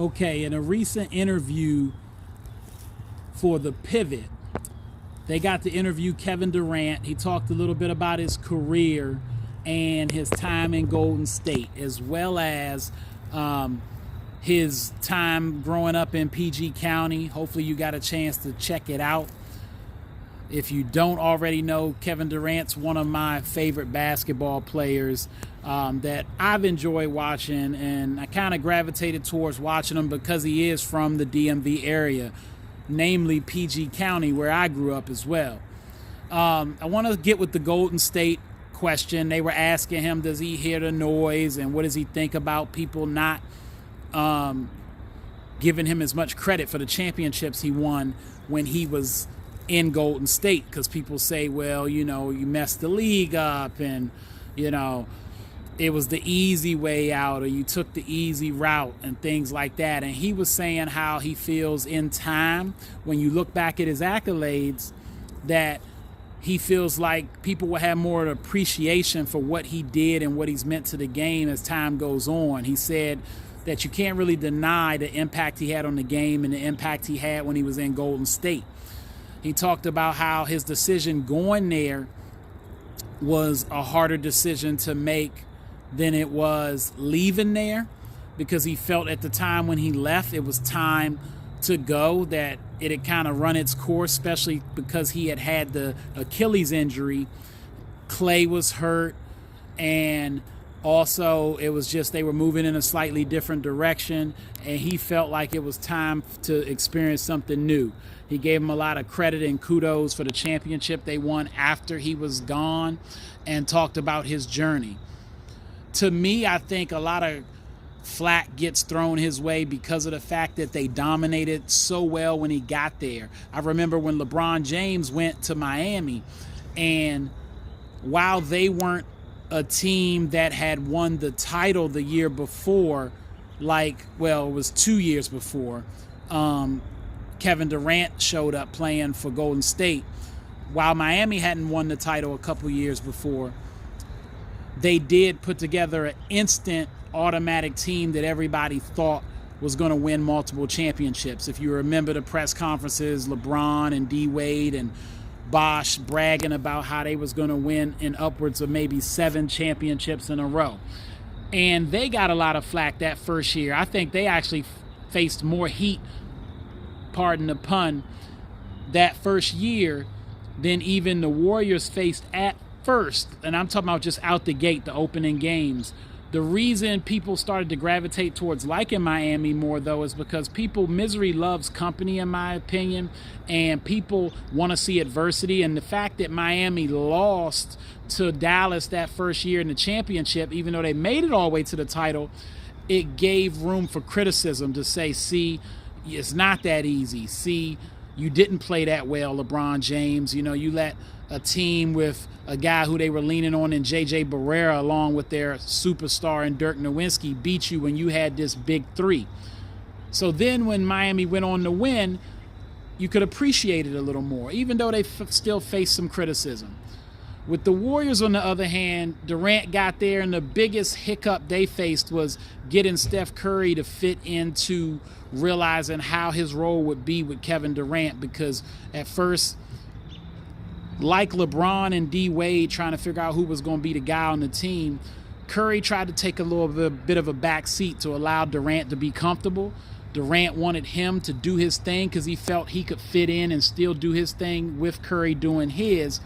Okay, in a recent interview for The Pivot, they got to interview Kevin Durant. He talked a little bit about his career and his time in Golden State, as well as his time growing up in PG County. Hopefully you got a chance to check it out. If you don't already know, Kevin Durant's one of my favorite basketball players that I've enjoyed watching, and I kind of gravitated towards watching him because he is from the DMV area, namely PG County, where I grew up as well. I want to get with the Golden State question. They were asking him, does he hear the noise, and what does he think about people not giving him as much credit for the championships he won when he was in Golden State? Because people say, well, you messed the league up, and it was the easy way out, or you took the easy route and things like that. And he was saying how he feels in time, when you look back at his accolades, that he feels like people will have more appreciation for what he did and what he's meant to the game as time goes on. He said that you can't really deny the impact he had on the game and the impact he had when he was in Golden State. He talked about how his decision going there was a harder decision to make than it was leaving there, because he felt at the time when he left it was time to go, that it had kind of run its course, especially because he had the Achilles injury. Clay was hurt, and also it was just they were moving in a slightly different direction, and he felt like it was time to experience something new. He gave him a lot of credit and kudos for the championship they won after he was gone, and talked about his journey. To me, I think a lot of flack gets thrown his way because of the fact that they dominated so well when he got there. I remember when LeBron James went to Miami, and while they weren't a team that had won the title the year before, it was 2 years before, Kevin Durant showed up playing for Golden State. While Miami hadn't won the title a couple years before, they did put together an instant automatic team that everybody thought was going to win multiple championships. If you remember the press conferences, LeBron and D Wade and Bosh bragging about how they was going to win in upwards of maybe 7 championships in a row. And they got a lot of flack that first year. I think they actually faced more heat, pardon the pun, that first year than even the Warriors faced at first. And I'm talking about just out the gate, the opening games. The reason people started to gravitate towards liking Miami more, though, is because misery loves company, in my opinion, and people want to see adversity. And the fact that Miami lost to Dallas that first year in the championship, even though they made it all the way to the title, it gave room for criticism to say, see, it's not that easy. See, you didn't play that well, LeBron James. You let a team with a guy who they were leaning on in J.J. Barrera, along with their superstar in Dirk Nowitzki, beat you when you had this big three. So then when Miami went on to win, you could appreciate it a little more, even though they still faced some criticism. With the Warriors, on the other hand, Durant got there, and the biggest hiccup they faced was getting Steph Curry to fit into realizing how his role would be with Kevin Durant, because at first, like LeBron and D Wade trying to figure out who was going to be the guy on the team, Curry tried to take a bit of a back seat to allow Durant to be comfortable. Durant wanted him to do his thing because he felt he could fit in and still do his thing with Curry doing his.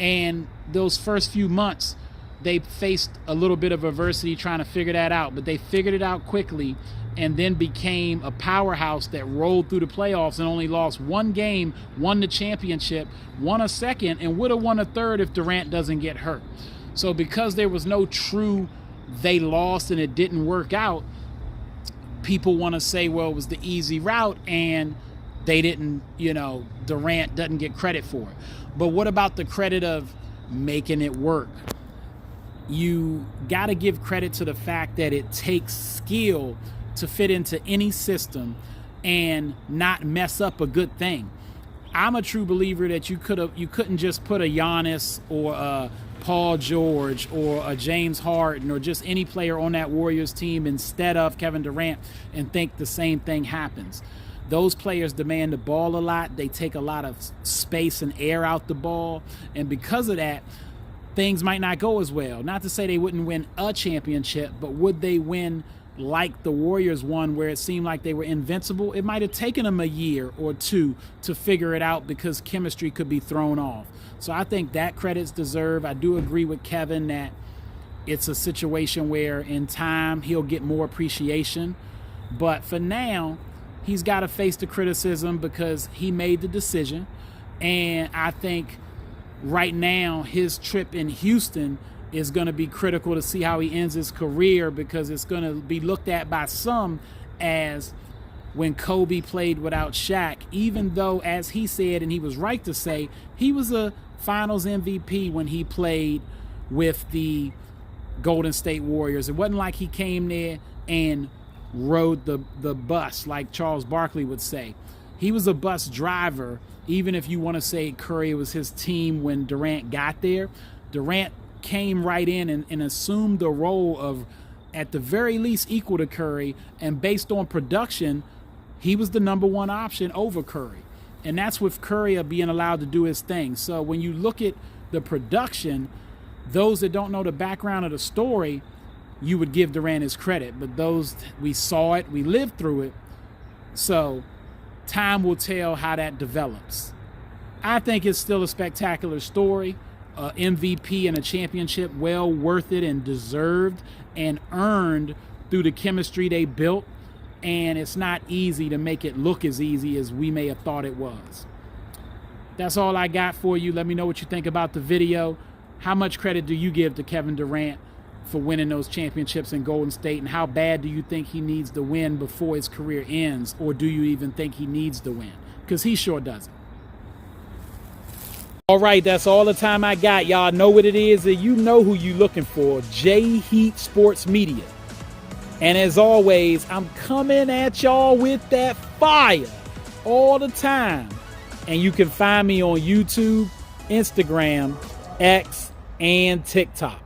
And those first few months, they faced a little bit of adversity trying to figure that out, but they figured it out quickly, and then became a powerhouse that rolled through the playoffs and only lost one game, won the championship, won a second, and would have won a third if Durant doesn't get hurt. So because there was no true they lost and it didn't work out, people want to say, well, it was the easy route and they didn't, Durant doesn't get credit for it. But what about the credit of making it work? You got to give credit to the fact that it takes skill to fit into any system and not mess up a good thing. I'm a true believer that you couldn't just put a Giannis or a Paul George or a James Harden or just any player on that Warriors team instead of Kevin Durant and think the same thing happens. Those players demand the ball a lot. They take a lot of space and air out the ball. And because of that, things might not go as well. Not to say they wouldn't win a championship, but would they win like the Warriors won, where it seemed like they were invincible? It might have taken them a year or two to figure it out because chemistry could be thrown off. So I think that credit's deserved. I do agree with Kevin that it's a situation where in time he'll get more appreciation. But for now, he's got to face the criticism because he made the decision. And I think right now his trip in Houston is going to be critical to see how he ends his career, because it's going to be looked at by some as when Kobe played without Shaq, even though, as he said, and he was right to say, he was a finals MVP when he played with the Golden State Warriors. It wasn't like he came there and rode the bus like Charles Barkley would say. He was a bus driver, even if you want to say Curry was his team when Durant got there. Durant came right in and assumed the role of, at the very least, equal to Curry, and based on production, he was the number one option over Curry. And that's with Curry being allowed to do his thing. So when you look at the production, those that don't know the background of the story, you would give Durant his credit. But those, we saw it, we lived through it. So time will tell how that develops. I think it's still a spectacular story. MVP and a championship, well worth it and deserved and earned through the chemistry they built. And it's not easy to make it look as easy as we may have thought it was. That's all I got for you. Let me know what you think about the video. How much credit do you give to Kevin Durant for winning those championships in Golden State? And how bad do you think he needs to win before his career ends? Or do you even think he needs to win? Because he sure doesn't. All right, that's all the time I got. Y'all know what it is, and you know who you looking for. J Heat Sports Media. And as always, I'm coming at y'all with that fire all the time. And you can find me on YouTube, Instagram, X, and TikTok.